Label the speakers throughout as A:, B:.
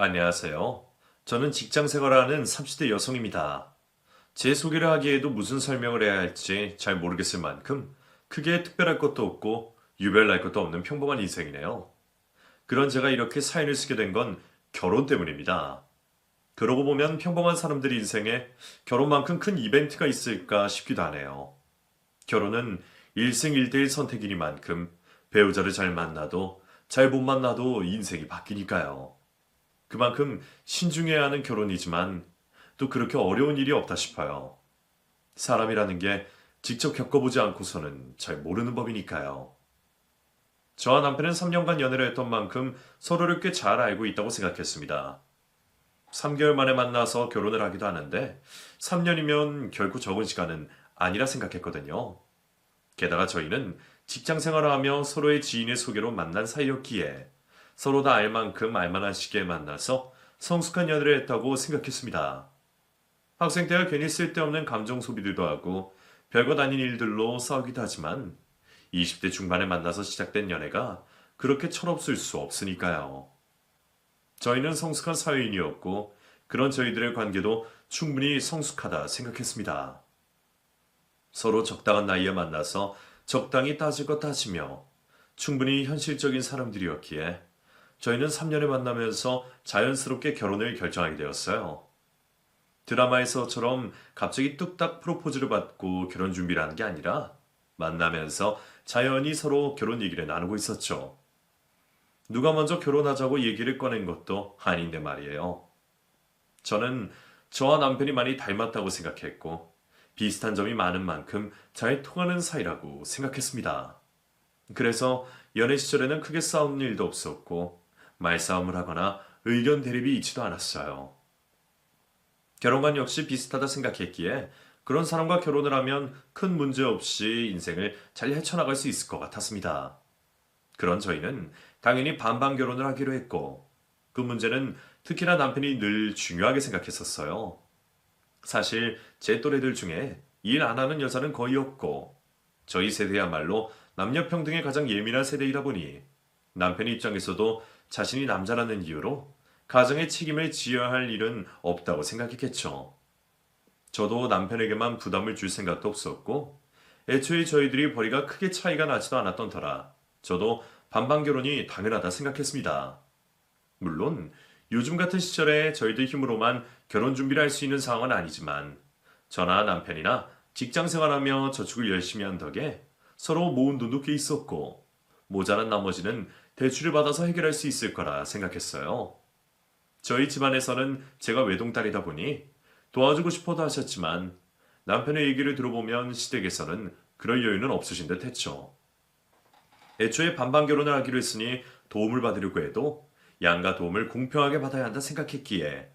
A: 안녕하세요. 저는 직장 생활하는 30대 여성입니다. 제 소개를 하기에도 무슨 설명을 해야 할지 잘 모르겠을 만큼 크게 특별할 것도 없고 유별날 것도 없는 평범한 인생이네요. 그런 제가 이렇게 사연을 쓰게 된 건 결혼 때문입니다. 그러고 보면 평범한 사람들 인생에 결혼만큼 큰 이벤트가 있을까 싶기도 하네요. 결혼은 일생일대의 선택이니만큼 배우자를 잘 만나도 잘 못 만나도 인생이 바뀌니까요. 그만큼 신중해야 하는 결혼이지만 또 그렇게 어려운 일이 없다 싶어요. 사람이라는 게 직접 겪어보지 않고서는 잘 모르는 법이니까요. 저와 남편은 3년간 연애를 했던 만큼 서로를 꽤 잘 알고 있다고 생각했습니다. 3개월 만에 만나서 결혼을 하기도 하는데 3년이면 결코 적은 시간은 아니라 생각했거든요. 게다가 저희는 직장 생활을 하며 서로의 지인의 소개로 만난 사이였기에 서로 다 알 만큼 알만한 시기에 만나서 성숙한 연애를 했다고 생각했습니다. 학생 때가 괜히 쓸데없는 감정 소비들도 하고 별것 아닌 일들로 싸우기도 하지만 20대 중반에 만나서 시작된 연애가 그렇게 철없을 수 없으니까요. 저희는 성숙한 사회인이었고 그런 저희들의 관계도 충분히 성숙하다 생각했습니다. 서로 적당한 나이에 만나서 적당히 따질 것 따지며 충분히 현실적인 사람들이었기에 저희는 3년을 만나면서 자연스럽게 결혼을 결정하게 되었어요. 드라마에서처럼 갑자기 뚝딱 프로포즈를 받고 결혼 준비를 하는 게 아니라 만나면서 자연히 서로 결혼 얘기를 나누고 있었죠. 누가 먼저 결혼하자고 얘기를 꺼낸 것도 아닌데 말이에요. 저는 저와 남편이 많이 닮았다고 생각했고 비슷한 점이 많은 만큼 잘 통하는 사이라고 생각했습니다. 그래서 연애 시절에는 크게 싸우는 일도 없었고 말싸움을 하거나 의견 대립이 있지도 않았어요. 결혼관 역시 비슷하다 생각했기에 그런 사람과 결혼을 하면 큰 문제 없이 인생을 잘 헤쳐나갈 수 있을 것 같았습니다. 그런 저희는 당연히 반반 결혼을 하기로 했고 그 문제는 특히나 남편이 늘 중요하게 생각했었어요. 사실 제 또래들 중에 일 안 하는 여자는 거의 없고 저희 세대야말로 남녀 평등에 가장 예민한 세대이다 보니 남편 입장에서도 자신이 남자라는 이유로 가정의 책임을 지어야 할 일은 없다고 생각했겠죠. 저도 남편에게만 부담을 줄 생각도 없었고 애초에 저희들이 벌이가 크게 차이가 나지도 않았던 터라 저도 반반 결혼이 당연하다 생각했습니다. 물론 요즘 같은 시절에 저희들 힘으로만 결혼 준비를 할 수 있는 상황은 아니지만 저나 남편이나 직장 생활하며 저축을 열심히 한 덕에 서로 모은 돈도 꽤 있었고 모자란 나머지는 대출을 받아서 해결할 수 있을 거라 생각했어요. 저희 집안에서는 제가 외동딸이다 보니 도와주고 싶어도 하셨지만 남편의 얘기를 들어보면 시댁에서는 그럴 여유는 없으신 듯 했죠. 애초에 반반 결혼을 하기로 했으니 도움을 받으려고 해도 양가 도움을 공평하게 받아야 한다 생각했기에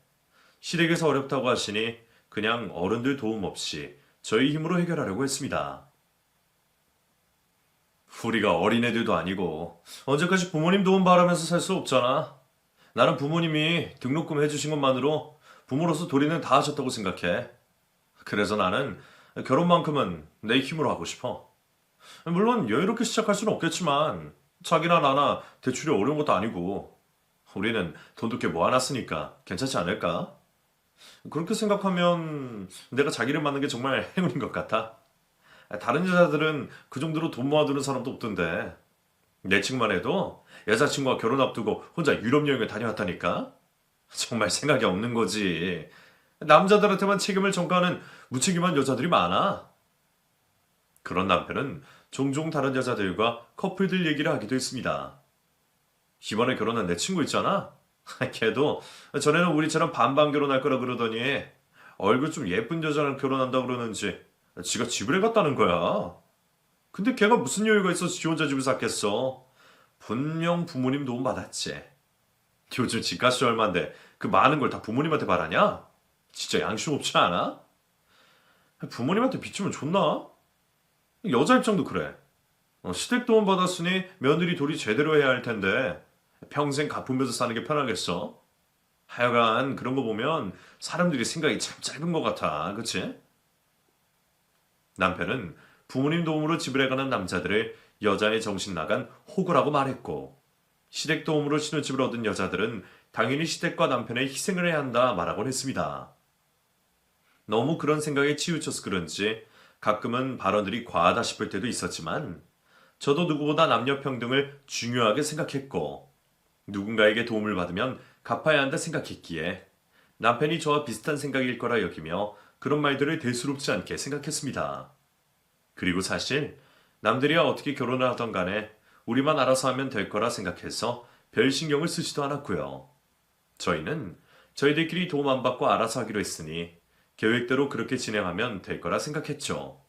A: 시댁에서 어렵다고 하시니 그냥 어른들 도움 없이 저희 힘으로 해결하려고 했습니다. 우리가 어린애들도 아니고 언제까지 부모님 도움 바라면서 살 수 없잖아. 나는 부모님이 등록금 해주신 것만으로 부모로서 도리는 다 하셨다고 생각해. 그래서 나는 결혼만큼은 내 힘으로 하고 싶어. 물론 여유롭게 시작할 수는 없겠지만 자기나 나나 대출이 어려운 것도 아니고 우리는 돈도 꽤 모아놨으니까 괜찮지 않을까? 그렇게 생각하면 내가 자기를 만난 게 정말 행운인 것 같아. 다른 여자들은 그 정도로 돈 모아두는 사람도 없던데 내 친구만 해도 여자친구와 결혼 앞두고 혼자 유럽 여행을 다녀왔다니까? 정말 생각이 없는 거지. 남자들한테만 책임을 전가하는 무책임한 여자들이 많아. 그런 남편은 종종 다른 여자들과 커플들 얘기를 하기도 했습니다. 이번에 결혼한 내 친구 있잖아? 걔도 전에는 우리처럼 반반 결혼할 거라 그러더니 얼굴 좀 예쁜 여자랑 결혼한다 그러는지 지가 집을 해갔다는 거야. 근데 걔가 무슨 여유가 있어서 지 혼자 집을 샀겠어. 분명 부모님 도움 받았지. 요즘 집값이 얼만데 그 많은 걸 다 부모님한테 바라냐? 진짜 양심 없지 않아? 부모님한테 빚주면 좋나? 여자 입장도 그래. 시댁 도움 받았으니 며느리 도리 제대로 해야 할 텐데 평생 갚으면서 사는 게 편하겠어? 하여간 그런 거 보면 사람들이 생각이 참 짧은 것 같아. 그치? 남편은 부모님 도움으로 집을 해가는 남자들을 여자의 정신 나간 호구라고 말했고 시댁 도움으로 신혼집을 얻은 여자들은 당연히 시댁과 남편의 희생을 해야 한다 말하곤 했습니다. 너무 그런 생각에 치우쳐서 그런지 가끔은 발언들이 과하다 싶을 때도 있었지만 저도 누구보다 남녀 평등을 중요하게 생각했고 누군가에게 도움을 받으면 갚아야 한다 생각했기에 남편이 저와 비슷한 생각일 거라 여기며 그런 말들을 대수롭지 않게 생각했습니다. 그리고 사실 남들이야 어떻게 결혼을 하던 간에 우리만 알아서 하면 될 거라 생각해서 별 신경을 쓰지도 않았고요. 저희는 저희들끼리 도움 안 받고 알아서 하기로 했으니 계획대로 그렇게 진행하면 될 거라 생각했죠.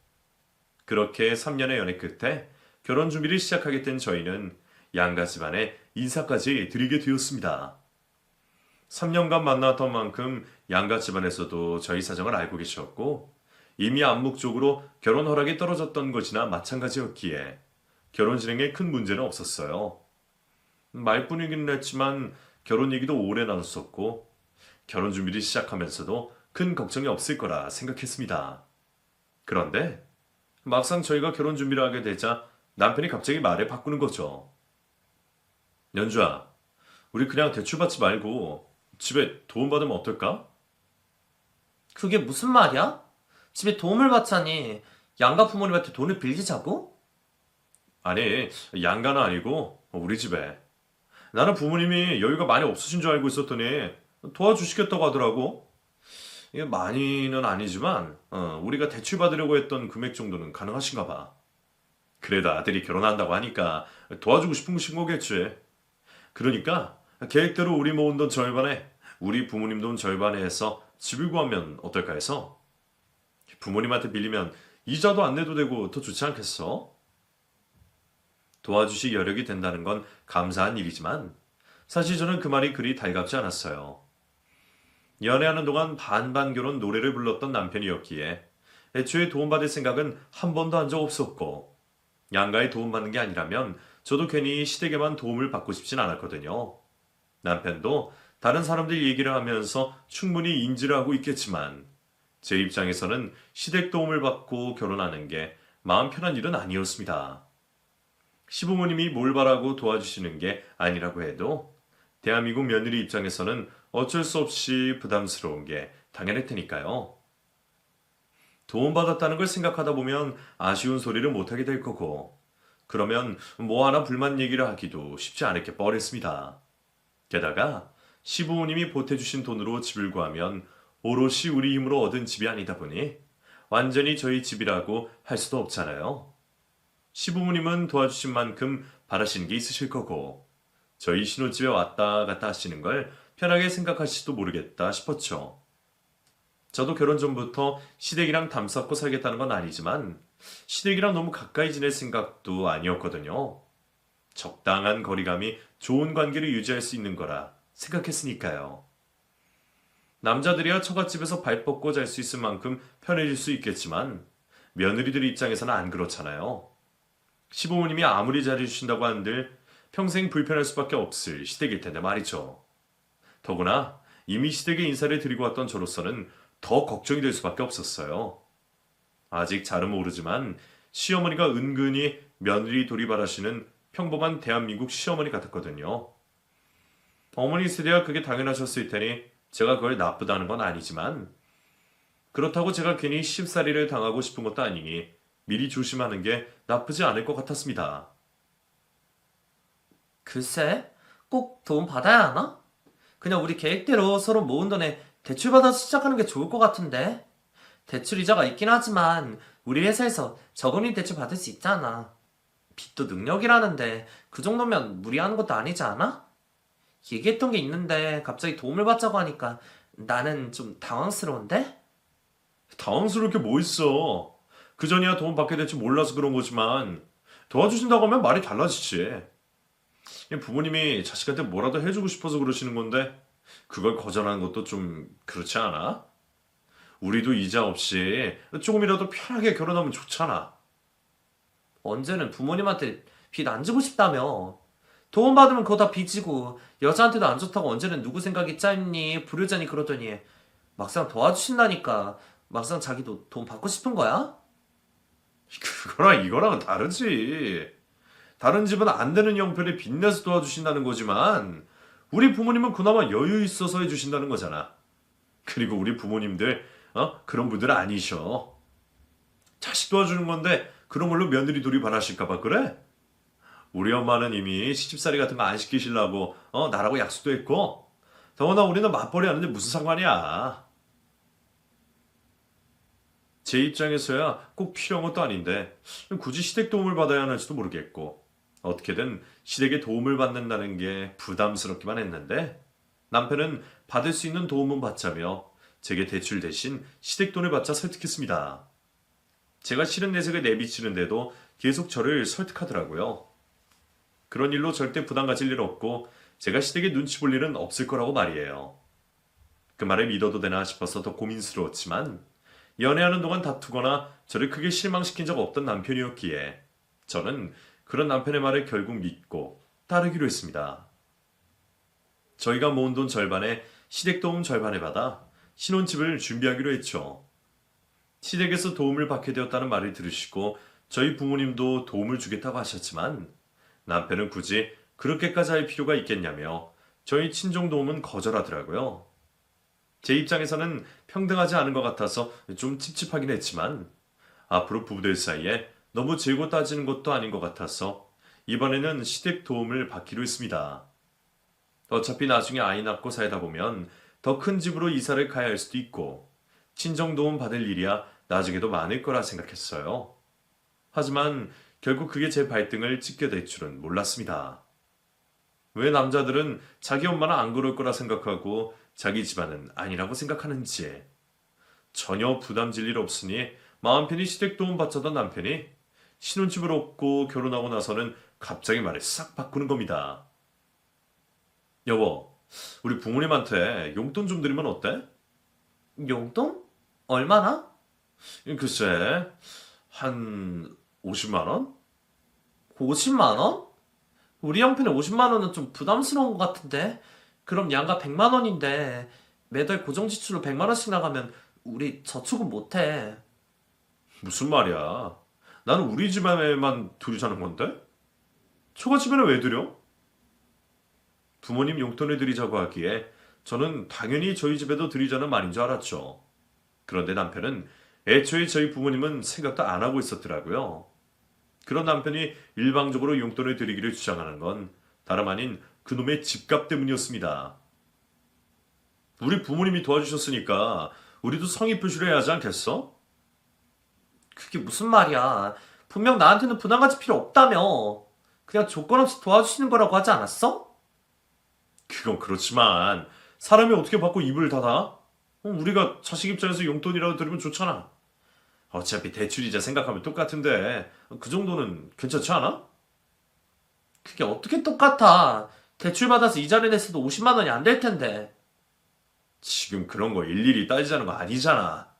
A: 그렇게 3년의 연애 끝에 결혼 준비를 시작하게 된 저희는 양가 집안에 인사까지 드리게 되었습니다. 3년간 만났던 만큼 양가 집안에서도 저희 사정을 알고 계셨고 이미 암묵적으로 결혼 허락이 떨어졌던 것이나 마찬가지였기에 결혼 진행에 큰 문제는 없었어요. 말뿐이긴 했지만 결혼 얘기도 오래 나눴었고 결혼 준비를 시작하면서도 큰 걱정이 없을 거라 생각했습니다. 그런데 막상 저희가 결혼 준비를 하게 되자 남편이 갑자기 말을 바꾸는 거죠. 연주야, 우리 그냥 대출 받지 말고 집에 도움 받으면 어떨까?
B: 그게 무슨 말이야? 집에 도움을 받자니 양가 부모님한테 돈을 빌리자고?
A: 아니, 양가는 아니고 우리 집에. 나는 부모님이 여유가 많이 없으신 줄 알고 있었더니 도와주시겠다고 하더라고. 이게 많이는 아니지만 우리가 대출 받으려고 했던 금액 정도는 가능하신가 봐. 그래도 아들이 결혼한다고 하니까 도와주고 싶은 거겠지. 그러니까 계획대로 우리 모은 돈 절반에 우리 부모님 돈 절반에 해서 집을 구하면 어떨까 해서 부모님한테 빌리면 이자도 안 내도 되고 더 좋지 않겠어? 도와주실 여력이 된다는 건 감사한 일이지만 사실 저는 그 말이 그리 달갑지 않았어요. 연애하는 동안 반반 결혼 노래를 불렀던 남편이었기에 애초에 도움받을 생각은 한 번도 한 적 없었고 양가에 도움받는 게 아니라면 저도 괜히 시댁에만 도움을 받고 싶진 않았거든요. 남편도 다른 사람들 얘기를 하면서 충분히 인지를 하고 있겠지만 제 입장에서는 시댁 도움을 받고 결혼하는 게 마음 편한 일은 아니었습니다. 시부모님이 뭘 바라고 도와주시는 게 아니라고 해도 대한민국 며느리 입장에서는 어쩔 수 없이 부담스러운 게 당연할 테니까요. 도움받았다는 걸 생각하다 보면 아쉬운 소리를 못하게 될 거고 그러면 뭐 하나 불만 얘기를 하기도 쉽지 않을 게 뻔했습니다. 게다가 시부모님이 보태주신 돈으로 집을 구하면 오롯이 우리 힘으로 얻은 집이 아니다 보니 완전히 저희 집이라고 할 수도 없잖아요. 시부모님은 도와주신 만큼 바라시는 게 있으실 거고 저희 신혼집에 왔다 갔다 하시는 걸 편하게 생각하실지도 모르겠다 싶었죠. 저도 결혼 전부터 시댁이랑 담 쌓고 살겠다는 건 아니지만 시댁이랑 너무 가까이 지낼 생각도 아니었거든요. 적당한 거리감이 좋은 관계를 유지할 수 있는 거라 생각했으니까요. 남자들이야 처갓집에서 발 뻗고 잘 수 있을 만큼 편해질 수 있겠지만 며느리들 입장에서는 안 그렇잖아요. 시부모님이 아무리 잘해주신다고 한들 평생 불편할 수밖에 없을 시댁일 텐데 말이죠. 더구나 이미 시댁에 인사를 드리고 왔던 저로서는 더 걱정이 될 수밖에 없었어요. 아직 잘은 모르지만 시어머니가 은근히 며느리 돌이바라시는 평범한 대한민국 시어머니 같았거든요. 어머니 세대야 그게 당연하셨을 테니 제가 그걸 나쁘다는 건 아니지만 그렇다고 제가 괜히 쉽사리를 당하고 싶은 것도 아니니 미리 조심하는 게 나쁘지 않을 것 같았습니다.
B: 글쎄, 꼭 도움 받아야 하나? 그냥 우리 계획대로 서로 모은 돈에 대출 받아서 시작하는 게 좋을 것 같은데. 대출 이자가 있긴 하지만 우리 회사에서 저금리 대출 받을 수 있잖아. 빚도 능력이라는데 그 정도면 무리하는 것도 아니지 않아? 얘기했던 게 있는데 갑자기 도움을 받자고 하니까 나는 좀 당황스러운데?
A: 당황스러울 게 뭐 있어. 그전이야 도움 받게 될 줄 몰라서 그런 거지만 도와주신다고 하면 말이 달라지지. 부모님이 자식한테 뭐라도 해주고 싶어서 그러시는 건데 그걸 거절하는 것도 좀 그렇지 않아? 우리도 이자 없이 조금이라도 편하게 결혼하면 좋잖아.
B: 언제는 부모님한테 빚 안 주고 싶다며. 도움 받으면 그거 다 빚이고 여자한테도 안 좋다고 언제는 누구 생각이 짧니 불효자니 그러더니 막상 도와주신다니까 막상 자기도 돈 받고 싶은 거야?
A: 그거랑 이거랑은 다르지. 다른 집은 안 되는 형편에 빚내서 도와주신다는 거지만 우리 부모님은 그나마 여유 있어서 해주신다는 거잖아. 그리고 우리 부모님들, 그런 분들 아니셔. 자식 도와주는 건데 그런 걸로 며느리 돌이 바라실까봐 그래? 우리 엄마는 이미 시집살이 같은 거 안 시키시려고 나라고 약속도 했고 더구나 우리는 맞벌이 하는데 무슨 상관이야. 제 입장에서야 꼭 필요한 것도 아닌데 굳이 시댁 도움을 받아야 하는지도 모르겠고 어떻게든 시댁의 도움을 받는다는 게 부담스럽기만 했는데 남편은 받을 수 있는 도움은 받자며 제게 대출 대신 시댁 돈을 받자 설득했습니다. 제가 싫은 내색을 내비치는데도 계속 저를 설득하더라고요. 그런 일로 절대 부담 가질 일 없고 제가 시댁에 눈치 볼 일은 없을 거라고 말이에요. 그 말을 믿어도 되나 싶어서 더 고민스러웠지만 연애하는 동안 다투거나 저를 크게 실망시킨 적 없던 남편이었기에 저는 그런 남편의 말을 결국 믿고 따르기로 했습니다. 저희가 모은 돈 절반에 시댁 도움 절반을 받아 신혼집을 준비하기로 했죠. 시댁에서 도움을 받게 되었다는 말을 들으시고 저희 부모님도 도움을 주겠다고 하셨지만 남편은 굳이 그렇게까지 할 필요가 있겠냐며 저희 친정 도움은 거절하더라고요. 제 입장에서는 평등하지 않은 것 같아서 좀 찝찝하긴 했지만 앞으로 부부들 사이에 너무 재고 따지는 것도 아닌 것 같아서 이번에는 시댁 도움을 받기로 했습니다. 어차피 나중에 아이 낳고 살다 보면 더 큰 집으로 이사를 가야 할 수도 있고 친정 도움 받을 일이야 나중에도 많을 거라 생각했어요. 하지만 결국 그게 제 발등을 찍게 될 줄은 몰랐습니다. 왜 남자들은 자기 엄마는 안 그럴 거라 생각하고 자기 집안은 아니라고 생각하는지 전혀 부담질 일 없으니 마음 편히 시댁 도움 받자던 남편이 신혼집을 얻고 결혼하고 나서는 갑자기 말을 싹 바꾸는 겁니다. 여보, 우리 부모님한테 용돈 좀 드리면 어때?
B: 용돈? 얼마나?
A: 글쎄, 한 50만 원?
B: 50만 원? 우리 형편에 50만 원은 좀 부담스러운 것 같은데. 그럼 양가 100만 원인데 매달 고정 지출로 100만 원씩 나가면 우리 저축은 못해.
A: 무슨 말이야? 나는 우리 집안에만 둘이 사는 건데? 처갓집에는 왜 드려? 부모님 용돈을 드리자고 하기에 저는 당연히 저희 집에도 드리자는 말인 줄 알았죠. 그런데 남편은 애초에 저희 부모님은 생각도 안 하고 있었더라고요. 그런 남편이 일방적으로 용돈을 드리기를 주장하는 건 다름 아닌 그놈의 집값 때문이었습니다. 우리 부모님이 도와주셨으니까 우리도 성의 표시를 해야 하지 않겠어?
B: 그게 무슨 말이야. 분명 나한테는 부담 가질 필요 없다며. 그냥 조건 없이 도와주시는 거라고 하지 않았어?
A: 그건 그렇지만 사람이 어떻게 받고 입을 닫아? 우리가 자식 입장에서 용돈이라도 드리면 좋잖아. 어차피 대출이자 생각하면 똑같은데 그 정도는 괜찮지 않아?
B: 그게 어떻게 똑같아. 대출 받아서 이자를 냈어도 50만 원이 안 될 텐데.
A: 지금 그런 거 일일이 따지자는 거 아니잖아.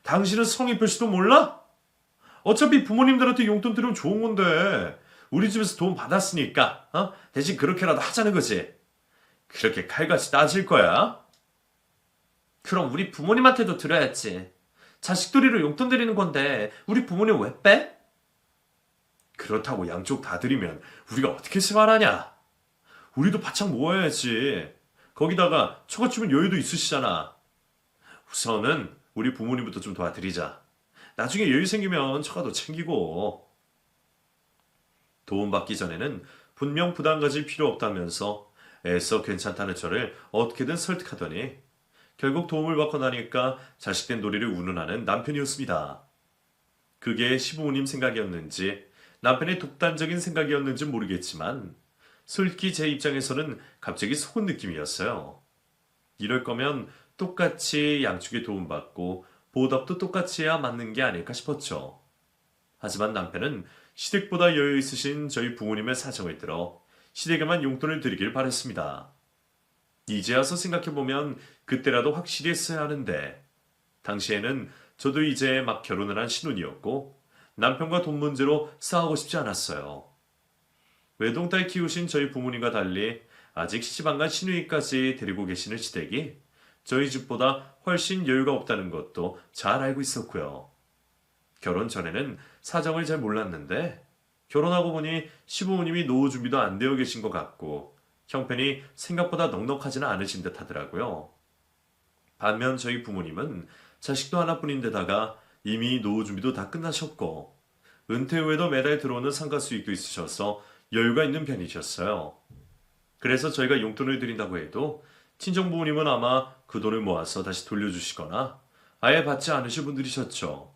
A: 당신은 성의 표시도 몰라? 어차피 부모님들한테 용돈 드리면 좋은 건데 우리 집에서 돈 받았으니까 대신 그렇게라도 하자는 거지. 그렇게 칼같이 따질 거야?
B: 그럼 우리 부모님한테도 드려야지. 자식들이로 용돈 드리는 건데 우리 부모님 왜 빼?
A: 그렇다고 양쪽 다 드리면 우리가 어떻게 생활하냐? 우리도 바짝 모아야지. 거기다가 처갓집은 여유도 있으시잖아. 우선은 우리 부모님부터 좀 도와드리자. 나중에 여유 생기면 처가도 챙기고. 도움받기 전에는 분명 부담 가질 필요 없다면서 애써 괜찮다는 저를 어떻게든 설득하더니 결국 도움을 받고 나니까 자식된 도리를 운운하는 남편이었습니다. 그게 시부모님 생각이었는지 남편의 독단적인 생각이었는지 모르겠지만 솔직히 제 입장에서는 갑자기 속은 느낌이었어요. 이럴 거면 똑같이 양쪽에 도움받고 보답도 똑같이 해야 맞는 게 아닐까 싶었죠. 하지만 남편은 시댁보다 여유 있으신 저희 부모님의 사정을 들어 시댁에만 용돈을 드리길 바랬습니다. 이제 와서 생각해보면 그때라도 확실히 했어야 하는데 당시에는 저도 이제 막 결혼을 한 신혼이었고 남편과 돈 문제로 싸우고 싶지 않았어요. 외동딸 키우신 저희 부모님과 달리 아직 시집안간 시누이까지 데리고 계시는 시댁이 저희 집보다 훨씬 여유가 없다는 것도 잘 알고 있었고요. 결혼 전에는 사정을 잘 몰랐는데 결혼하고 보니 시부모님이 노후 준비도 안 되어 계신 것 같고 형편이 생각보다 넉넉하지는 않으신 듯 하더라고요. 반면 저희 부모님은 자식도 하나뿐인데다가 이미 노후 준비도 다 끝나셨고 은퇴 후에도 매달 들어오는 상가 수익도 있으셔서 여유가 있는 편이셨어요. 그래서 저희가 용돈을 드린다고 해도 친정 부모님은 아마 그 돈을 모아서 다시 돌려주시거나 아예 받지 않으실 분들이셨죠.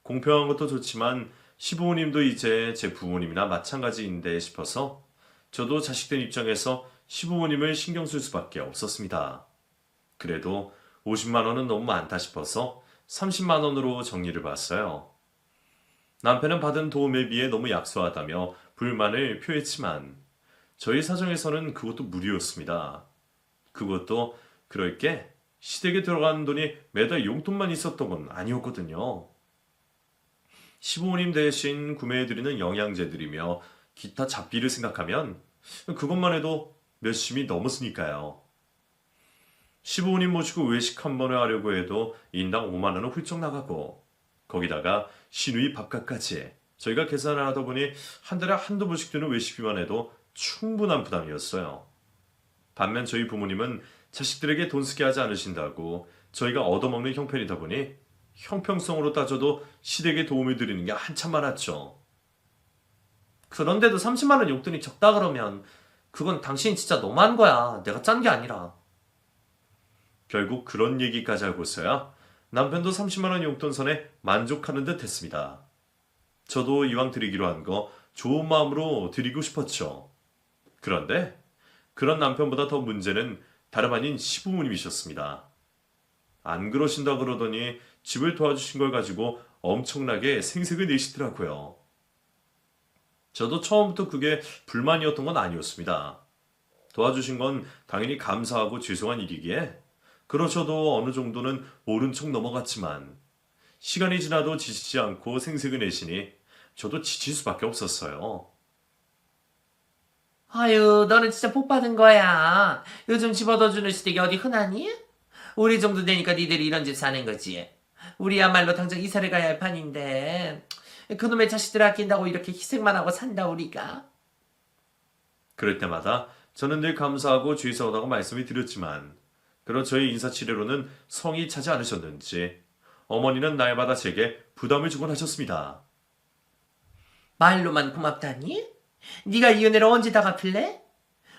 A: 공평한 것도 좋지만 시부모님도 이제 제 부모님이나 마찬가지인데 싶어서 저도 자식된 입장에서 시부모님을 신경 쓸 수밖에 없었습니다. 그래도 50만 원은 너무 많다 싶어서 30만 원으로 정리를 봤어요. 남편은 받은 도움에 비해 너무 약소하다며 불만을 표했지만 저희 사정에서는 그것도 무리였습니다. 그것도 그럴 게 시댁에 들어가는 돈이 매달 용돈만 있었던 건 아니었거든요. 시부모님 대신 구매해드리는 영양제들이며 기타 잡비를 생각하면 그것만 해도 몇십이 넘었으니까요. 시부모님 모시고 외식 한 번을 하려고 해도 인당 5만 원은 훌쩍 나가고 거기다가 시누이 밥값까지 저희가 계산을 하다 보니 한 달에 한두 번씩 드는 외식비만 해도 충분한 부담이었어요. 반면 저희 부모님은 자식들에게 돈 쓰게 하지 않으신다고 저희가 얻어먹는 형편이다 보니 형평성으로 따져도 시댁에 도움을 드리는 게 한참 많았죠.
B: 그런데도 30만 원 용돈이 적다 그러면 그건 당신 진짜 너무한 거야. 내가 짠 게 아니라.
A: 결국 그런 얘기까지 하고서야 남편도 30만 원 용돈선에 만족하는 듯 했습니다. 저도 이왕 드리기로 한 거 좋은 마음으로 드리고 싶었죠. 그런데 그런 남편보다 더 문제는 다름 아닌 시부모님이셨습니다. 안 그러신다 그러더니 집을 도와주신 걸 가지고 엄청나게 생색을 내시더라고요. 저도 처음부터 그게 불만이었던 건 아니었습니다. 도와주신 건 당연히 감사하고 죄송한 일이기에 그러셔도 어느 정도는 모른 척 넘어갔지만 시간이 지나도 지치지 않고 생색을 내시니 저도 지칠 수밖에 없었어요.
B: 아유, 너는 진짜 복 받은 거야. 요즘 집 얻어주는 시댁이 어디 흔하니? 우리 정도 되니까 니들이 이런 집 사는 거지. 우리야말로 당장 이사를 가야 할 판인데 그놈의 자식들 아낀다고 이렇게 희생만 하고 산다 우리가.
A: 그럴 때마다 저는 늘 감사하고 죄송하다고 말씀을 드렸지만 그런 저의 인사치레로는 성이 차지 않으셨는지 어머니는 날마다 제게 부담을 주곤 하셨습니다.
B: 말로만 고맙다니? 네가 이 은혜를 언제 다 갚을래?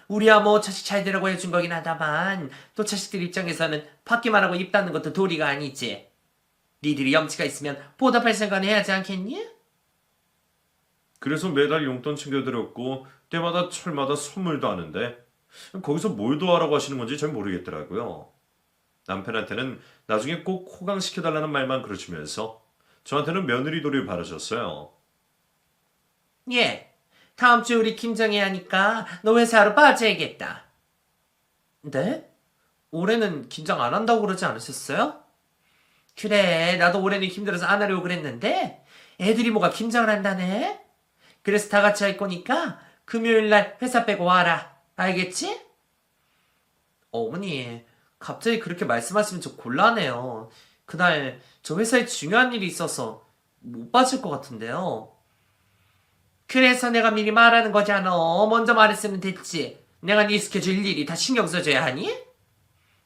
B: 우리야 뭐 자식 잘 되라고 해준 거긴 하다만 또 자식들 입장에서는 받기만 하고 입 닫는 것도 도리가 아니지. 니들이 염치가 있으면 보답할 생각은 해야지 않겠니?
A: 그래서 매달 용돈 챙겨드렸고 때마다 철마다 선물도 하는데 거기서 뭘 도와라고 하시는 건지 잘 모르겠더라고요. 남편한테는 나중에 꼭 호강시켜달라는 말만 그러시면서 저한테는 며느리 도리를 바라셨어요.
B: 예, 다음 주에 우리 김장해야 하니까 너 회사로 빠져야겠다. 네? 올해는 김장 안 한다고 그러지 않으셨어요? 그래, 나도 올해는 힘들어서 안 하려고 그랬는데 애들이 뭐가 김장을 한다네? 그래서 다 같이 할 거니까 금요일날 회사 빼고 와라. 알겠지? 어머니, 갑자기 그렇게 말씀하시면 저 곤란해요. 그날 저 회사에 중요한 일이 있어서 못 빠질 것 같은데요. 그래서 내가 미리 말하는 거잖아. 먼저 말했으면 됐지. 내가 네 스케줄 일일이 다 신경 써줘야 하니?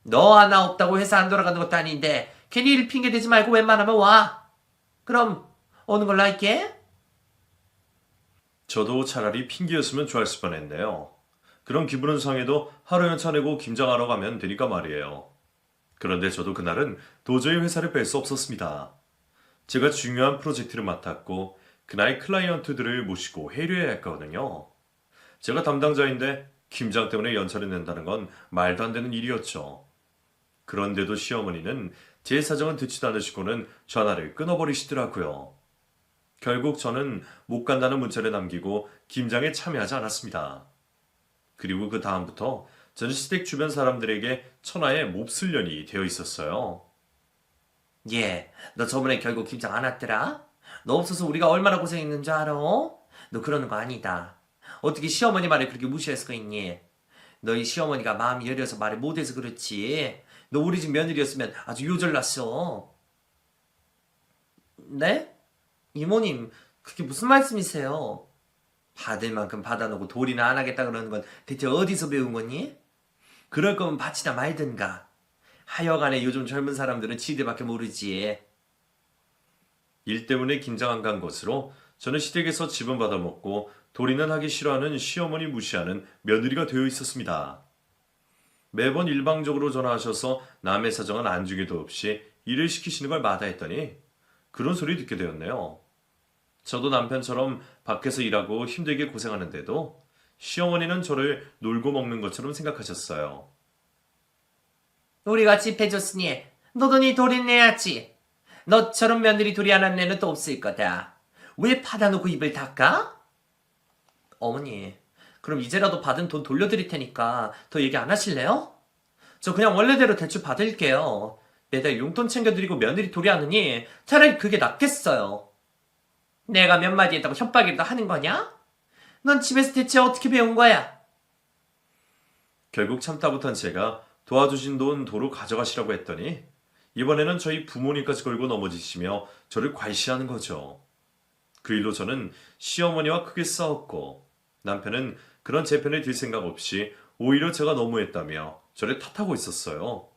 B: 너 하나 없다고 회사 안 돌아가는 것도 아닌데 괜히 일 핑계 대지 말고 웬만하면 와. 그럼 오는 걸로 할게.
A: 저도 차라리 핑계였으면 좋았을 뻔했네요. 그런 기분은 상해도 하루 연차 내고 김장하러 가면 되니까 말이에요. 그런데 저도 그날은 도저히 회사를 뺄 수 없었습니다. 제가 중요한 프로젝트를 맡았고 그날 클라이언트들을 모시고 회의를 해야 했거든요. 제가 담당자인데 김장 때문에 연차를 낸다는 건 말도 안 되는 일이었죠. 그런데도 시어머니는 제 사정은 듣지도 않으시고는 전화를 끊어버리시더라고요. 결국 저는 못 간다는 문자를 남기고 김장에 참여하지 않았습니다. 그리고 그 다음부터 저는 시댁 주변 사람들에게 천하의 몹쓸 년이 되어 있었어요.
B: 예, 너 저번에 결국 김장 안 왔더라? 너 없어서 우리가 얼마나 고생했는 줄 알아? 너 그러는 거 아니다. 어떻게 시어머니 말을 그렇게 무시할 수가 있니? 너희 시어머니가 마음이 여려서 말을 못해서 그렇지. 너 우리 집 며느리였으면 아주 요절났어. 네? 이모님, 그게 무슨 말씀이세요? 받을 만큼 받아놓고 돌이나 안 하겠다 그러는 건 대체 어디서 배운 거니? 그럴 거면 받지나 말든가. 하여간에 요즘 젊은 사람들은 지대밖에 모르지.
A: 일 때문에 긴장 안 간 것으로 저는 시댁에서 집은 받아먹고 도리는 하기 싫어하는 시어머니 무시하는 며느리가 되어 있었습니다. 매번 일방적으로 전화하셔서 남의 사정은 안중에도 없이 일을 시키시는 걸 마다했더니 그런 소리 듣게 되었네요. 저도 남편처럼 밖에서 일하고 힘들게 고생하는데도 시어머니는 저를 놀고 먹는 것처럼 생각하셨어요.
B: 우리가 집 해줬으니 너도 네 도리 내야지. 너처럼 며느리 둘이 안 한 애는 또 없을 거다. 왜 받아놓고 입을 닦아? 어머니, 그럼 이제라도 받은 돈 돌려드릴 테니까 더 얘기 안 하실래요? 저 그냥 원래대로 대출 받을게요. 매달 용돈 챙겨드리고 며느리 도리하느니 차라리 그게 낫겠어요. 내가 몇 마디 했다고 협박이라도 하는 거냐? 넌 집에서 대체 어떻게 배운 거야?
A: 결국 참다 못한 제가 도와주신 돈 도로 가져가시라고 했더니 이번에는 저희 부모님까지 걸고 넘어지시며 저를 괄시하는 거죠. 그 일로 저는 시어머니와 크게 싸웠고 남편은 그런 제 편에 들 생각 없이 오히려 제가 너무했다며 저를 탓하고 있었어요.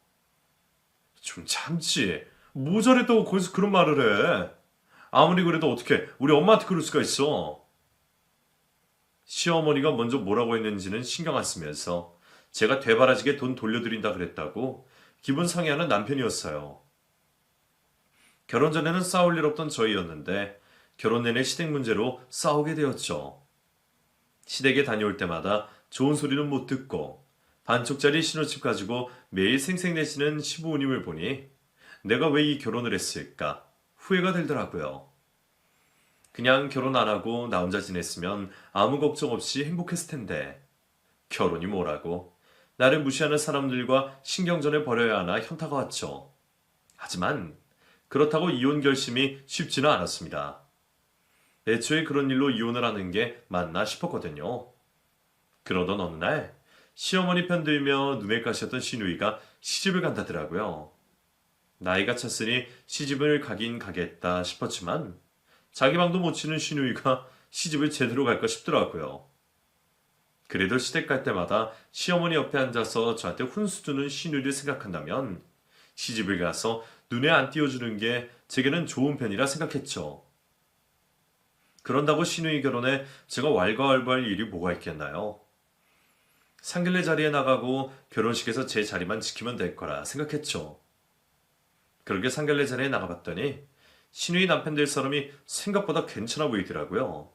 A: 좀 참지. 뭐 잘했다고 거기서 그런 말을 해. 아무리 그래도 어떻게 우리 엄마한테 그럴 수가 있어. 시어머니가 먼저 뭐라고 했는지는 신경 안 쓰면서 제가 되바라지게 돈 돌려드린다 그랬다고 기분 상해하는 남편이었어요. 결혼 전에는 싸울 일 없던 저희였는데 결혼 내내 시댁 문제로 싸우게 되었죠. 시댁에 다녀올 때마다 좋은 소리는 못 듣고 반쪽짜리 신혼집 가지고 매일 생색내시는 시부모님을 보니 내가 왜 이 결혼을 했을까 후회가 들더라고요. 그냥 결혼 안 하고 나 혼자 지냈으면 아무 걱정 없이 행복했을 텐데 결혼이 뭐라고 나를 무시하는 사람들과 신경전을 벌여야 하나 현타가 왔죠. 하지만 그렇다고 이혼 결심이 쉽지는 않았습니다. 애초에 그런 일로 이혼을 하는 게 맞나 싶었거든요. 그러던 어느 날 시어머니 편 들며 눈에 가셨던 시누이가 시집을 간다더라고요. 나이가 찼으니 시집을 가긴 가겠다 싶었지만 자기 방도 못 치는 시누이가 시집을 제대로 갈까 싶더라고요. 그래도 시댁 갈 때마다 시어머니 옆에 앉아서 저한테 훈수 두는 시누이를 생각한다면 시집을 가서 눈에 안 띄워주는 게 제게는 좋은 편이라 생각했죠. 그런다고 시누이 결혼에 제가 왈가왈부할 일이 뭐가 있겠나요? 상견례 자리에 나가고 결혼식에서 제 자리만 지키면 될 거라 생각했죠. 그렇게 상견례 자리에 나가봤더니 시누이 남편 될 사람이 생각보다 괜찮아 보이더라고요.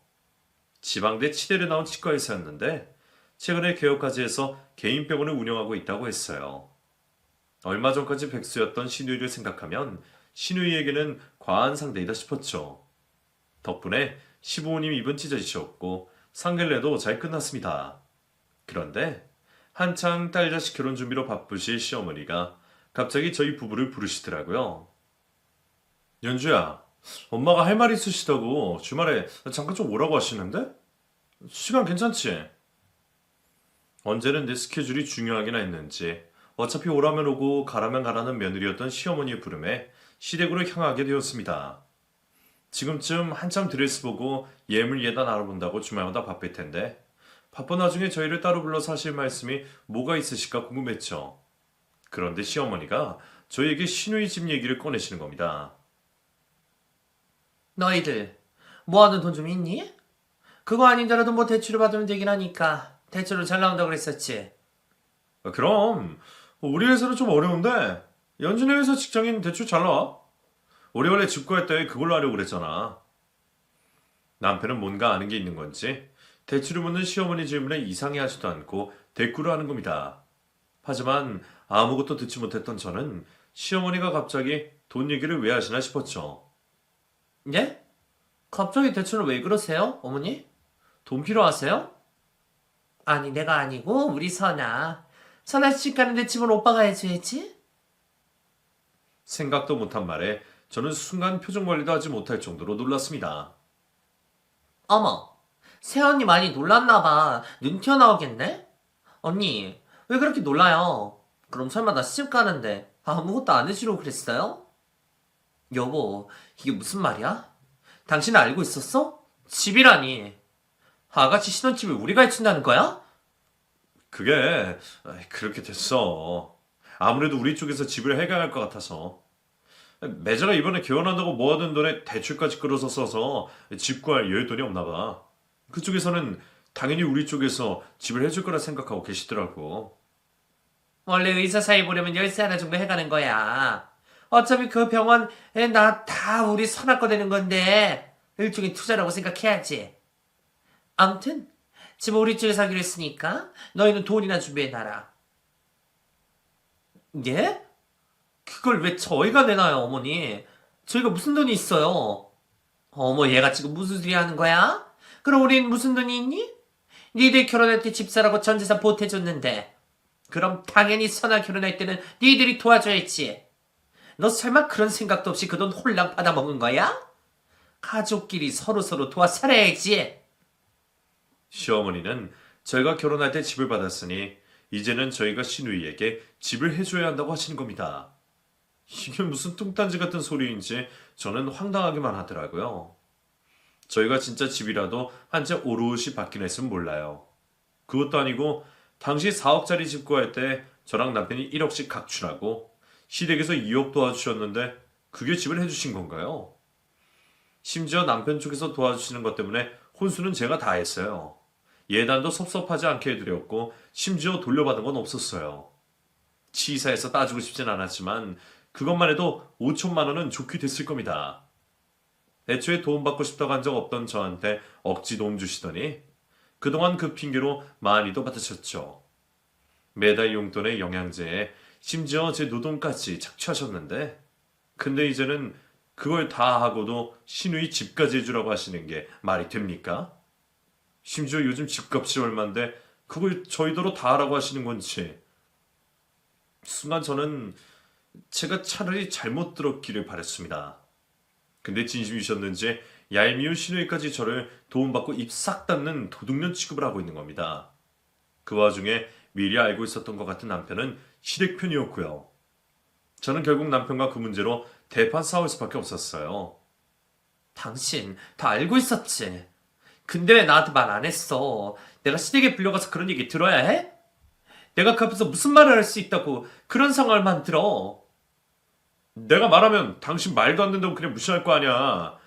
A: 지방대 치대를 나온 치과의사였는데 최근에 개업까지 해서 개인 병원을 운영하고 있다고 했어요. 얼마 전까지 백수였던 시누이를 생각하면 시누이에게는 과한 상대이다 싶었죠. 덕분에 시부모님 입은 찢어지셨고 상견례도 잘 끝났습니다. 그런데 한창 딸 자식 결혼 준비로 바쁘실 시어머니가 갑자기 저희 부부를 부르시더라고요. 연주야, 엄마가 할 말 있으시다고 주말에 잠깐 좀 오라고 하시는데? 시간 괜찮지? 언제는 내 스케줄이 중요하긴 했는지 어차피 오라면 오고 가라면 가라는 며느리였던 시어머니의 부름에 시댁으로 향하게 되었습니다. 지금쯤 한참 드레스 보고 예물 예단 알아본다고 주말마다 바쁠 텐데 바쁜 와중에 저희를 따로 불러서 하실 말씀이 뭐가 있으실까 궁금했죠. 그런데 시어머니가 저희에게 시누이 집 얘기를 꺼내시는 겁니다.
B: 너희들 모아둔 돈 좀 있니? 그거 아니더라도 뭐 대출을 받으면 되긴 하니까 대출로 잘 나온다고 그랬었지.
A: 그럼 우리 회사는 좀 어려운데 연준의 회사 직장인 대출 잘 나와. 우리 원래 집 구할 때 그걸로 하려고 그랬잖아. 남편은 뭔가 아는 게 있는 건지 대출을 묻는 시어머니 질문에 이상해하지도 않고 대꾸를 하는 겁니다. 하지만 아무것도 듣지 못했던 저는 시어머니가 갑자기 돈 얘기를 왜 하시나 싶었죠.
B: 예? 갑자기 대출을 왜 그러세요, 어머니? 돈 필요하세요? 아니, 내가 아니고 우리 선아. 선아 시집 가는데 집은 오빠가 해줘야지.
A: 생각도 못한 말에 저는 순간 표정 관리도 하지 못할 정도로 놀랐습니다.
B: 어머, 새언니 많이 놀랐나 봐. 눈 튀어나오겠네? 언니, 왜 그렇게 놀라요? 그럼 설마 나 시집 가는데 아무것도 안 해주려고 그랬어요? 여보, 이게 무슨 말이야? 당신 알고 있었어? 집이라니. 아가씨 신혼집을 우리가 해준다는 거야?
A: 그게 그렇게 됐어. 아무래도 우리 쪽에서 집을 해결할 것 같아서. 매자가 이번에 결혼한다고 모아둔 돈에 대출까지 끌어서 써서 집 구할 여유 돈이 없나 봐. 그쪽에서는 당연히 우리 쪽에서 집을 해줄 거라 생각하고 계시더라고.
B: 원래 의사 사이 보려면 열쇠 하나 정도 해가는 거야. 어차피 그 병원에 나 다 우리 손아꺼 되는 건데 일종의 투자라고 생각해야지. 암튼 집 우리 쪽에서 하기로 했으니까 너희는 돈이나 준비해놔라. 예? 그걸 왜 저희가 내놔요, 어머니? 저희가 무슨 돈이 있어요? 어머, 얘가 지금 무슨 소리 하는 거야? 그럼 우린 무슨 돈이 있니? 니들 결혼할 때 집 사라고 전 재산 보태줬는데 그럼 당연히 선아 결혼할 때는 니들이 도와줘야지. 너 설마 그런 생각도 없이 그 돈 홀랑 받아먹은 거야? 가족끼리 서로서로 도와 살아야지.
A: 시어머니는 저희가 결혼할 때 집을 받았으니 이제는 저희가 시누이에게 집을 해줘야 한다고 하시는 겁니다. 이게 무슨 뚱딴지 같은 소리인지 저는 황당하기만 하더라고요. 저희가 진짜 집이라도 한 채 오롯이 받긴 했으면 몰라요. 그것도 아니고 당시 4억짜리 집 구할 때 저랑 남편이 1억씩 각출하고 시댁에서 2억 도와주셨는데 그게 집을 해주신 건가요? 심지어 남편 쪽에서 도와주시는 것 때문에 혼수는 제가 다 했어요. 예단도 섭섭하지 않게 해드렸고 심지어 돌려받은 건 없었어요. 치사해서 따지고 싶진 않았지만 그것만 해도 5천만 원은 좋게 됐을 겁니다. 애초에 도움받고 싶다고 한 적 없던 저한테 억지 도움 주시더니 그동안 그 핑계로 많이도 받으셨죠. 매달 용돈에 영양제에 심지어 제 노동까지 착취하셨는데 근데 이제는 그걸 다 하고도 시누이 집까지 해주라고 하시는 게 말이 됩니까? 심지어 요즘 집값이 얼만데 그걸 저희더러 다 하라고 하시는 건지 순간 저는 제가 차라리 잘못 들었기를 바랬습니다. 근데 진심이셨는지 얄미운 시누이까지 저를 도움받고 입 싹 닫는 도둑년 취급을 하고 있는 겁니다. 그 와중에 미리 알고 있었던 것 같은 남편은 시댁 편이었고요. 저는 결국 남편과 그 문제로 대판 싸울 수밖에 없었어요.
B: 당신 다 알고 있었지. 근데 왜 나한테 말 안 했어? 내가 시댁에 불려가서 그런 얘기 들어야 해? 내가 그 앞에서 무슨 말을 할 수 있다고 그런 상황만 들어.
A: 내가 말하면 당신 말도 안 된다고 그냥 무시할 거 아니야.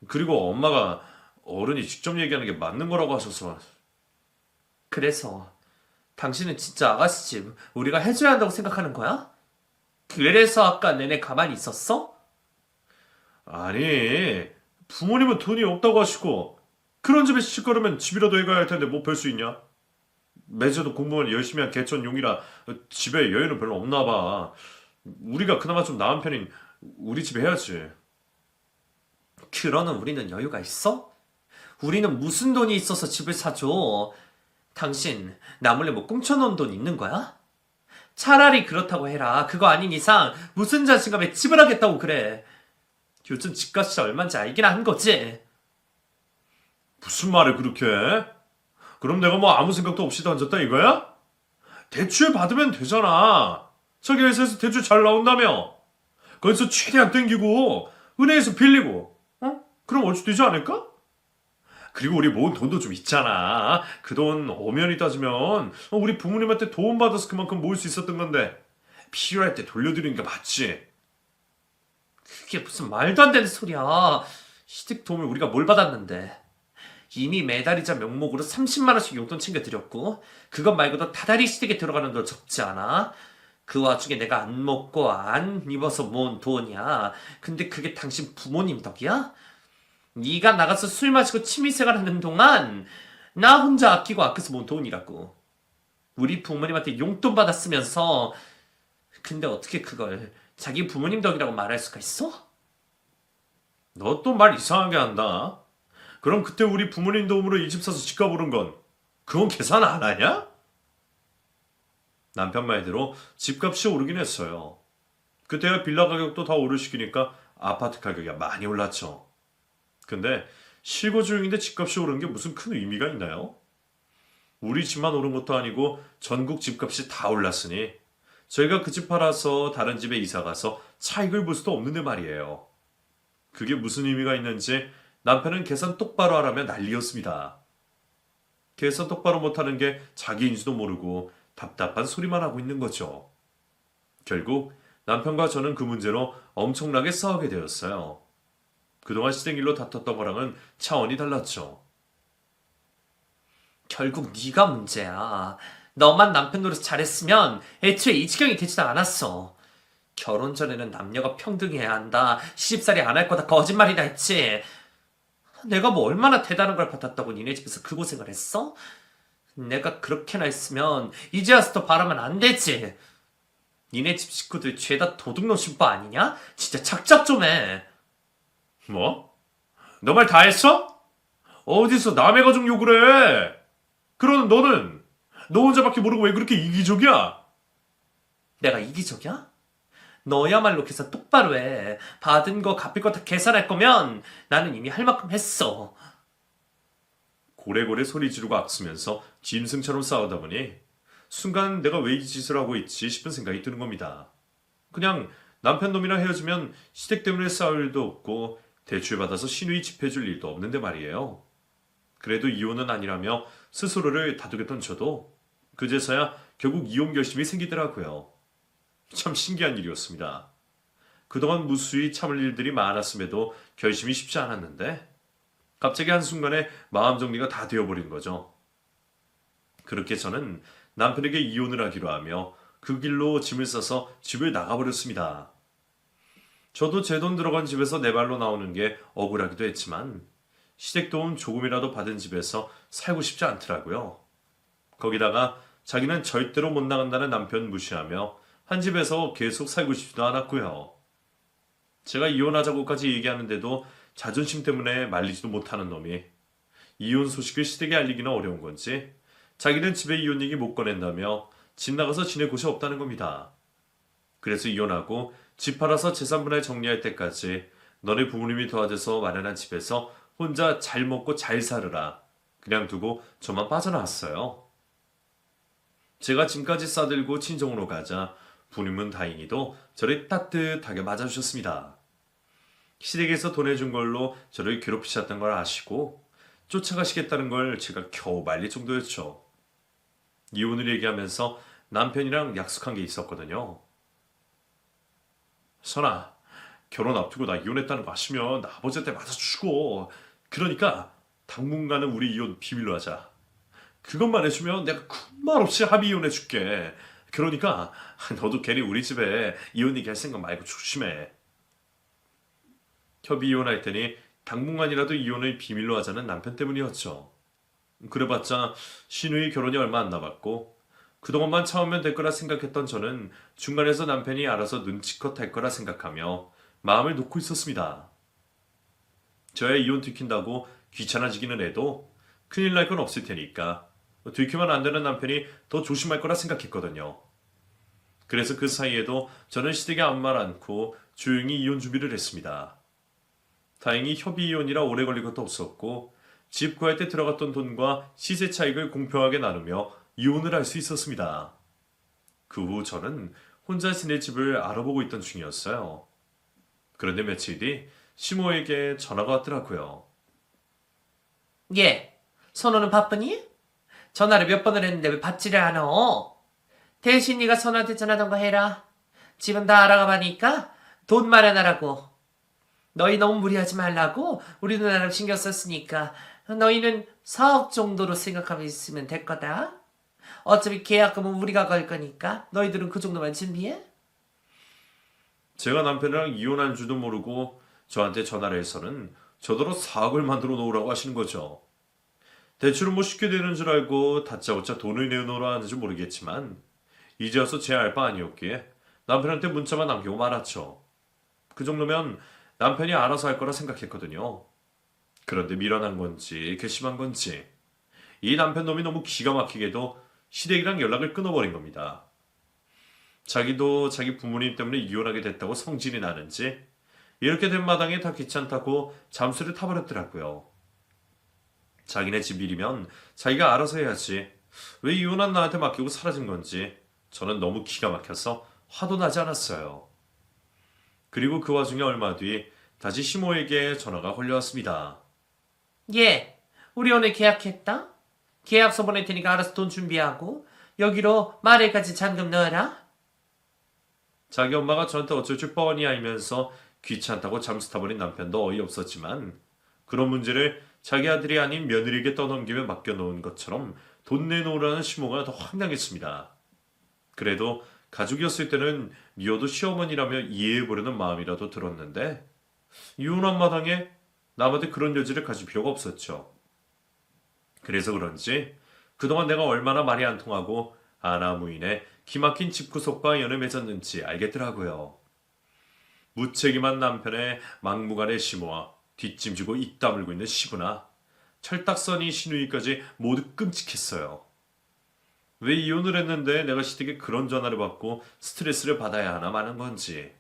A: 그리고 엄마가 어른이 직접 얘기하는 게 맞는 거라고 하셔서.
B: 그래서 당신은 진짜 아가씨 집 우리가 해줘야 한다고 생각하는 거야? 그래서 아까 내내 가만히 있었어?
A: 아니, 부모님은 돈이 없다고 하시고 그런 집에 시집 걸으면 집이라도 해가야 할 텐데 뭐 별 수 있냐? 매제도 공부만 열심히 한 개천용이라 집에 여유는 별로 없나 봐. 우리가 그나마 좀 나은 편인 우리 집에 해야지.
B: 그러는 우리는 여유가 있어? 우리는 무슨 돈이 있어서 집을 사줘? 당신 나 몰래 뭐 꽁쳐놓은 돈 있는 거야? 차라리 그렇다고 해라. 그거 아닌 이상 무슨 자신감에 집을 하겠다고 그래. 요즘 집값이 얼마인지 알긴 한 거지.
A: 무슨 말을 그렇게 해? 그럼 내가 뭐 아무 생각도 없이 던졌다 이거야? 대출 받으면 되잖아. 자기 회사에서 대출 잘 나온다며. 거기서 최대한 땡기고 은행에서 빌리고 그럼 얼추 되지 않을까? 그리고 우리 모은 돈도 좀 있잖아. 그 돈 엄연히 따지면 우리 부모님한테 도움 받아서 그만큼 모을 수 있었던 건데 필요할 때 돌려드리는 게 맞지.
B: 그게 무슨 말도 안 되는 소리야. 시댁 도움을 우리가 뭘 받았는데. 이미 매달이자 명목으로 30만 원씩 용돈 챙겨드렸고 그것 말고도 다달이 시댁에 들어가는 돈 적지 않아? 그 와중에 내가 안 먹고 안 입어서 모은 돈이야. 근데 그게 당신 부모님 덕이야? 네가 나가서 술 마시고 취미생활 하는 동안 나 혼자 아끼고 아껴서 모은 돈이라고. 우리 부모님한테 용돈 받았으면서 근데 어떻게 그걸 자기 부모님 덕이라고 말할 수가 있어?
A: 너 또 말 이상하게 한다. 그럼 그때 우리 부모님 도움으로 이 집 사서 집값 오른 건 그건 계산 안 하냐? 남편 말대로 집값이 오르긴 했어요. 그때야 빌라 가격도 다 오를 시기니까 아파트 가격이 많이 올랐죠. 근데 실거주용인데 집값이 오른 게 무슨 큰 의미가 있나요? 우리 집만 오른 것도 아니고 전국 집값이 다 올랐으니 저희가 그 집 팔아서 다른 집에 이사 가서 차익을 볼 수도 없는데 말이에요. 그게 무슨 의미가 있는지 남편은 계산 똑바로 하라며 난리였습니다. 계산 똑바로 못하는 게 자기인지도 모르고 답답한 소리만 하고 있는 거죠. 결국 남편과 저는 그 문제로 엄청나게 싸우게 되었어요. 그동안 시댁일로 다퉜던 거랑은 차원이 달랐죠.
B: 결국 네가 문제야. 너만 남편 노릇 잘했으면 애초에 이 지경이 되지도 않았어. 결혼 전에는 남녀가 평등해야 한다. 시집살이 안 할 거다. 거짓말이다 했지. 내가 뭐 얼마나 대단한 걸 받았다고 니네 집에서 그 고생을 했어? 내가 그렇게나 했으면 이제 와서 더 바라면 안 되지. 니네 집 식구들 죄다 도둑놈 신부 아니냐? 진짜 착착 좀 해.
A: 뭐? 너 말 다 했어? 어디서 남의 가족 욕을 해? 그러는 너는 너 혼자밖에 모르고 왜 그렇게 이기적이야?
B: 내가 이기적이야? 너야말로 계산 똑바로 해. 받은 거 갚을 거 다 계산할 거면 나는 이미 할 만큼 했어.
A: 고래고래 소리 지르고 악쓰면서 짐승처럼 싸우다 보니 순간 내가 왜 이 짓을 하고 있지 싶은 생각이 드는 겁니다. 그냥 남편 놈이랑 헤어지면 시댁 때문에 싸울 일도 없고 대출 받아서 시누이 집해줄 일도 없는데 말이에요. 그래도 이혼은 아니라며 스스로를 다독였던 저도 그제서야 결국 이혼 결심이 생기더라고요. 참 신기한 일이었습니다. 그동안 무수히 참을 일들이 많았음에도 결심이 쉽지 않았는데 갑자기 한순간에 마음 정리가 다 되어버린 거죠. 그렇게 저는 남편에게 이혼을 하기로 하며 그 길로 짐을 싸서 집을 나가버렸습니다. 저도 제 돈 들어간 집에서 내 발로 나오는 게 억울하기도 했지만 시댁 도움 조금이라도 받은 집에서 살고 싶지 않더라고요. 거기다가 자기는 절대로 못 나간다는 남편 무시하며 한 집에서 계속 살고 싶지도 않았고요. 제가 이혼하자고까지 얘기하는데도 자존심 때문에 말리지도 못하는 놈이 이혼 소식을 시댁에 알리기는 어려운 건지 자기는 집에 이혼 얘기 못 꺼낸다며 집 나가서 지낼 곳이 없다는 겁니다. 그래서 이혼하고 집 팔아서 재산 분할 정리할 때까지 너네 부모님이 도와줘서 마련한 집에서 혼자 잘 먹고 잘 살으라 그냥 두고 저만 빠져나왔어요. 제가 짐까지 싸들고 친정으로 가자 부님은 다행히도 저를 따뜻하게 맞아주셨습니다. 시댁에서 돈 해준 걸로 저를 괴롭히셨던 걸 아시고 쫓아가시겠다는 걸 제가 겨우 말릴 정도였죠. 이혼을 얘기하면서 남편이랑 약속한 게 있었거든요. 선아, 결혼 앞두고 나 이혼했다는 거 아시면 나 아버지한테 맞아주시고 그러니까 당분간은 우리 이혼 비밀로 하자. 그것만 해주면 내가 군말 없이 합의 이혼해줄게. 그러니까 너도 괜히 우리 집에 이혼 얘기할 생각 말고 조심해. 협의 이혼할 테니 당분간이라도 이혼을 비밀로 하자는 남편 때문이었죠. 그래봤자 시누이 결혼이 얼마 안 남았고 그동안만 참으면 될 거라 생각했던 저는 중간에서 남편이 알아서 눈치껏 할 거라 생각하며 마음을 놓고 있었습니다. 저야 이혼 들킨다고 귀찮아지기는 해도 큰일 날 건 없을 테니까 들키면 안 되는 남편이 더 조심할 거라 생각했거든요. 그래서 그 사이에도 저는 시댁에 아무 말 않고 조용히 이혼 준비를 했습니다. 다행히 협의 이혼이라 오래 걸릴 것도 없었고 집 구할 때 들어갔던 돈과 시세 차익을 공평하게 나누며 이혼을 할 수 있었습니다. 그 후 저는 혼자 지낼 집을 알아보고 있던 중이었어요. 그런데 며칠 뒤 시모에게 전화가 왔더라고요.
B: 예, 선호는 바쁘니? 전화를 몇 번을 했는데 왜 받지를 않아? 대신 네가 선호한테 전화던 거 해라. 집은 다 알아가봐니까 돈 마련하라고. 너희 너무 무리하지 말라고 우리 누나랑 신경 썼으니까 너희는 4억 정도로 생각하고 있으면 될 거다. 어차피 계약금은 우리가 걸 거니까 너희들은 그 정도만 준비해.
A: 제가 남편이랑 이혼한 줄도 모르고 저한테 전화를 해서는 저더러 4억을 만들어 놓으라고 하시는 거죠. 대출은 뭐 쉽게 되는 줄 알고 다짜고짜 돈을 내놓으라 하는지 모르겠지만 이제 와서 제 알 바 아니었기에 남편한테 문자만 남기고 말았죠. 그 정도면 남편이 알아서 할 거라 생각했거든요. 그런데 미련한 건지 괘씸한 건지 이 남편 놈이 너무 기가 막히게도 시댁이랑 연락을 끊어버린 겁니다. 자기도 자기 부모님 때문에 이혼하게 됐다고 성질이 나는지 이렇게 된 마당에 다 귀찮다고 잠수를 타버렸더라고요. 자기네 집 일이면 자기가 알아서 해야지 왜 이혼한 나한테 맡기고 사라진 건지 저는 너무 기가 막혀서 화도 나지 않았어요. 그리고 그 와중에 얼마 뒤 다시 시모에게 전화가 걸려왔습니다.
B: 예, 우리 오늘 계약했다. 계약서 보낼 테니까 알아서 돈 준비하고 여기로 말일까지 잔금 넣어라.
A: 자기 엄마가 저한테 어쩔 줄 뻔히 알면서 귀찮다고 잠수 타버린 남편도 어이없었지만 그런 문제를 자기 아들이 아닌 며느리에게 떠넘기며 맡겨놓은 것처럼 돈 내놓으라는 시모가 더 황당했습니다. 그래도 가족이었을 때는 미워도 시어머니라며 이해해보려는 마음이라도 들었는데 이혼한 마당에 남한테 그런 여지를 가질 필요가 없었죠. 그래서 그런지 그동안 내가 얼마나 말이 안 통하고 아나무인의 기막힌 집구석과 연을 맺었는지 알겠더라고요. 무책임한 남편의 막무가내 시모와 뒷짐지고 입 다물고 있는 시부나 철딱서니 시누이까지 모두 끔찍했어요. 왜 이혼을 했는데 내가 시댁에 그런 전화를 받고 스트레스를 받아야 하나 마는 건지.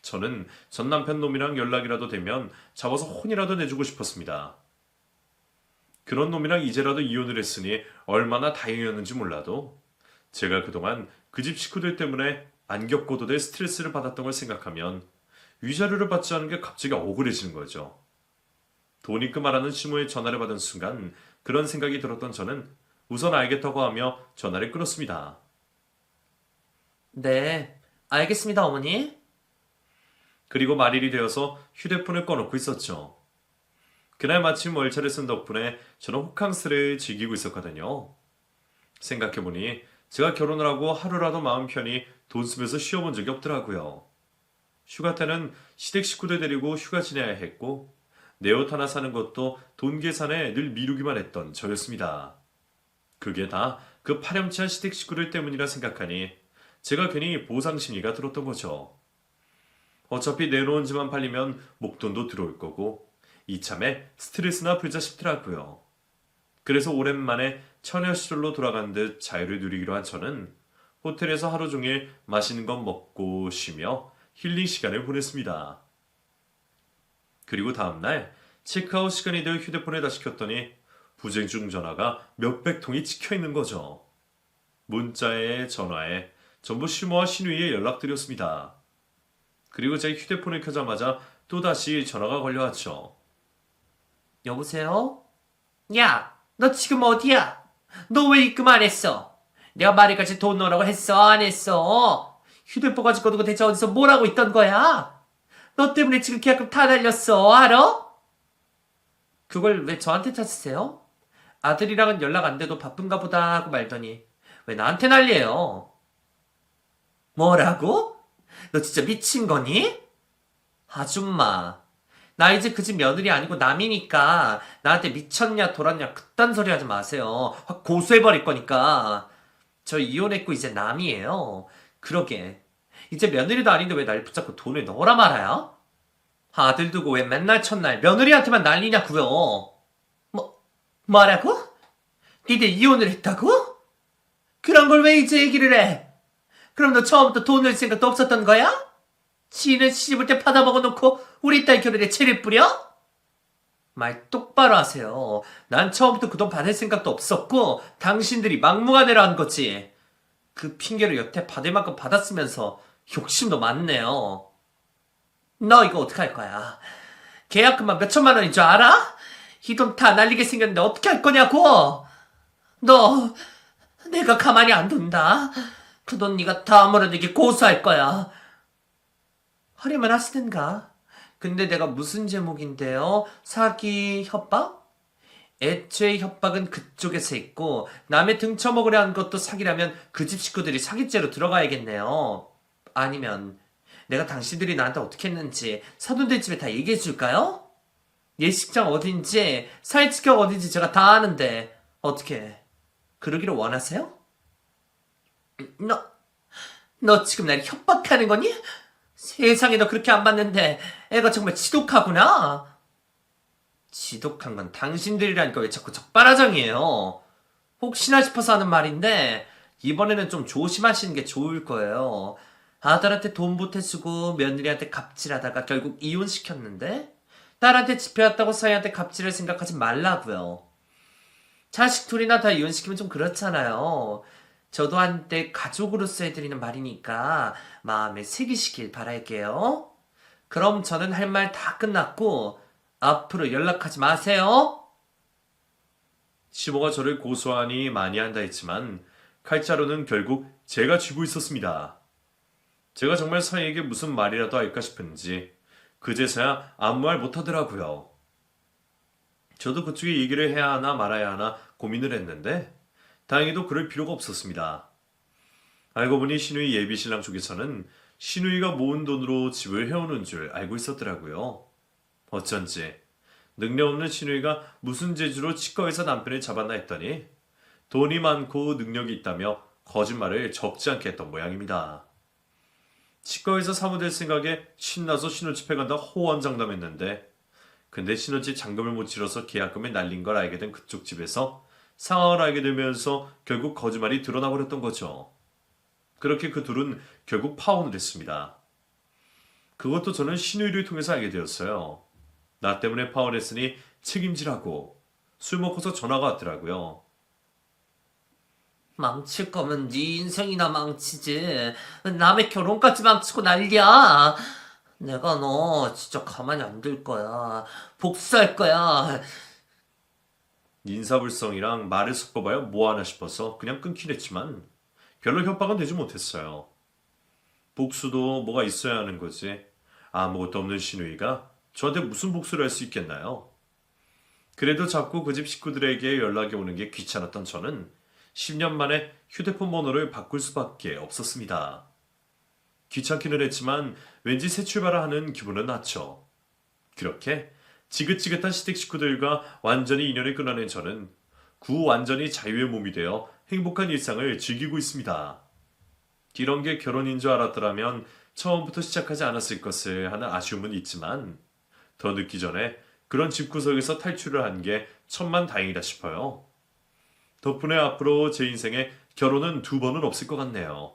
A: 저는 전 남편 놈이랑 연락이라도 되면 잡아서 혼이라도 내주고 싶었습니다. 그런 놈이랑 이제라도 이혼을 했으니 얼마나 다행이었는지 몰라도 제가 그동안 그 집 식구들 때문에 안 겪고도 될 스트레스를 받았던 걸 생각하면 위자료를 받지 않은 게 갑자기 억울해지는 거죠. 돈 입금하라는 시모의 전화를 받은 순간 그런 생각이 들었던 저는 우선 알겠다고 하며 전화를 끊었습니다.
B: 네, 알겠습니다, 어머니.
A: 그리고 말일이 되어서 휴대폰을 꺼놓고 있었죠. 그날 마침 월차를 쓴 덕분에 저는 호캉스를 즐기고 있었거든요. 생각해보니 제가 결혼을 하고 하루라도 마음 편히 돈 쓰면서 쉬어본 적이 없더라고요. 휴가 때는 시댁 식구들 데리고 휴가 지내야 했고 내 옷 하나 사는 것도 돈 계산에 늘 미루기만 했던 저였습니다. 그게 다 그 파렴치한 시댁 식구들 때문이라 생각하니 제가 괜히 보상심리가 들었던 거죠. 어차피 내놓은 집만 팔리면 목돈도 들어올 거고 이참에 스트레스나 풀자 싶더라고요. 그래서 오랜만에 처녀 시절로 돌아간 듯 자유를 누리기로 한 저는 호텔에서 하루 종일 맛있는 것 먹고 쉬며 힐링 시간을 보냈습니다. 그리고 다음날 체크아웃 시간이 되어 휴대폰에 다시 켰더니 부재 중 전화가 몇백 통이 찍혀있는 거죠. 문자에 전화에 전부 시모와 시누이에 연락드렸습니다. 그리고 제 휴대폰을 켜자마자 또다시 전화가 걸려왔죠.
B: 여보세요? 야, 너 지금 어디야? 너 왜 입금 안 했어? 내가 말일까지 돈 넣으라고 했어? 안 했어? 휴대폰 가지고 두고 대체 어디서 뭘 하고 있던 거야? 너 때문에 지금 계약금 다 날렸어, 알아? 그걸 왜 저한테 찾으세요? 아들이랑은 연락 안 돼도 바쁜가 보다 하고 말더니 왜 나한테 난리예요? 뭐라고? 너 진짜 미친 거니? 아줌마, 나 이제 그 집 며느리 아니고 남이니까 나한테 미쳤냐 돌았냐 그딴 소리 하지 마세요. 확 고소해버릴 거니까. 저 이혼했고 이제 남이에요. 그러게 이제 며느리도 아닌데 왜 날 붙잡고 돈을 넣어라 말아요? 아들 두고 왜 맨날 첫날 며느리한테만 난리냐고요. 뭐라고? 니들 이혼을 했다고? 그런 걸 왜 이제 얘기를 해? 그럼 너 처음부터 돈 낼 생각도 없었던 거야? 지는 시집을 때 받아먹어 놓고 우리 딸 결혼에 채를 뿌려? 말 똑바로 하세요. 난 처음부터 그 돈 받을 생각도 없었고 당신들이 막무가내로 한 거지. 그 핑계로 여태 받을 만큼 받았으면서 욕심도 많네요. 너 이거 어떡할 거야? 계약금만 몇 천만 원인 줄 알아? 이 돈 다 날리게 생겼는데 어떻게 할 거냐고? 너 내가 가만히 안 둔다. 그 돈 네가 다 물어내게 고소할 거야. 하려면 하시든가. 근데 내가 무슨 제목인데요? 사기 협박? 애초에 협박은 그쪽에서 있고 남의 등쳐먹으려 한 것도 사기라면 그 집 식구들이 사기죄로 들어가야겠네요. 아니면 내가 당신들이 나한테 어떻게 했는지 사돈들 집에 다 얘기해 줄까요? 예식장 어딘지 사회치격 어딘지 제가 다 아는데 어떻게 그러기를 원하세요? 너 지금 날 협박하는 거니? 세상에 너 그렇게 안 봤는데 애가 정말 지독하구나. 지독한 건 당신들이라니까 왜 자꾸 적반하장이에요. 혹시나 싶어서 하는 말인데 이번에는 좀 조심하시는 게 좋을 거예요. 아들한테 돈 보태주고 며느리한테 갑질하다가 결국 이혼시켰는데 딸한테 집해왔다고 사이한테 갑질을 생각하지 말라고요. 자식 둘이나 다 이혼시키면 좀 그렇잖아요. 저도 한때 가족으로서 해드리는 말이니까 마음에 새기시길 바랄게요. 그럼 저는 할 말 다 끝났고 앞으로 연락하지 마세요.
A: 시모가 저를 고소하니 많이 한다 했지만 칼자루는 결국 제가 쥐고 있었습니다. 제가 정말 사이에게 무슨 말이라도 할까 싶은지 그제서야 아무 말 못하더라고요. 저도 그쪽에 얘기를 해야 하나 말아야 하나 고민을 했는데 다행히도 그럴 필요가 없었습니다. 알고 보니 신우이 예비신랑 쪽에서는 신우이가 모은 돈으로 집을 해오는 줄 알고 있었더라고요. 어쩐지 능력 없는 신우이가 무슨 재주로 치과에서 남편을 잡았나 했더니 돈이 많고 능력이 있다며 거짓말을 적지 않게 했던 모양입니다. 치과에서 사무될 생각에 신나서 신혼집에 간다 호언장담했는데 근데 신혼집 잔금을 못 치러서 계약금을 날린 걸 알게 된 그쪽 집에서 상황을 알게 되면서 결국 거짓말이 드러나 버렸던 거죠. 그렇게 그 둘은 결국 파혼을 했습니다. 그것도 저는 신우이를 통해서 알게 되었어요. 나 때문에 파혼했으니 책임지라고 술 먹고서 전화가 왔더라고요.
B: 망칠 거면 네 인생이나 망치지. 남의 결혼까지 망치고 난리야. 내가 너 진짜 가만히 안 둘 거야. 복수할 거야.
A: 인사불성이랑 말을 섞어봐야 뭐하나 싶어서 그냥 끊긴 했지만 별로 협박은 되지 못했어요. 복수도 뭐가 있어야 하는 거지. 아무것도 없는 신우이가 저한테 무슨 복수를 할 수 있겠나요? 그래도 자꾸 그 집 식구들에게 연락이 오는 게 귀찮았던 저는 10년 만에 휴대폰 번호를 바꿀 수밖에 없었습니다. 귀찮기는 했지만 왠지 새 출발을 하는 기분은 났죠. 그렇게 지긋지긋한 시댁 식구들과 완전히 인연을 끊어낸 저는 완전히 자유의 몸이 되어 행복한 일상을 즐기고 있습니다. 이런 게 결혼인 줄 알았더라면 처음부터 시작하지 않았을 것을 하는 아쉬움은 있지만 더 늦기 전에 그런 집구석에서 탈출을 한 게 천만다행이다 싶어요. 덕분에 앞으로 제 인생에 결혼은 2번은 없을 것 같네요.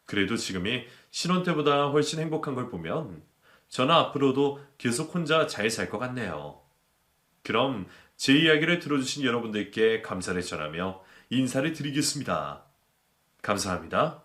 A: 그래도 지금이 신혼 때보다 훨씬 행복한 걸 보면 저는 앞으로도 계속 혼자 잘 살 것 같네요. 그럼 제 이야기를 들어주신 여러분들께 감사를 전하며 인사를 드리겠습니다. 감사합니다.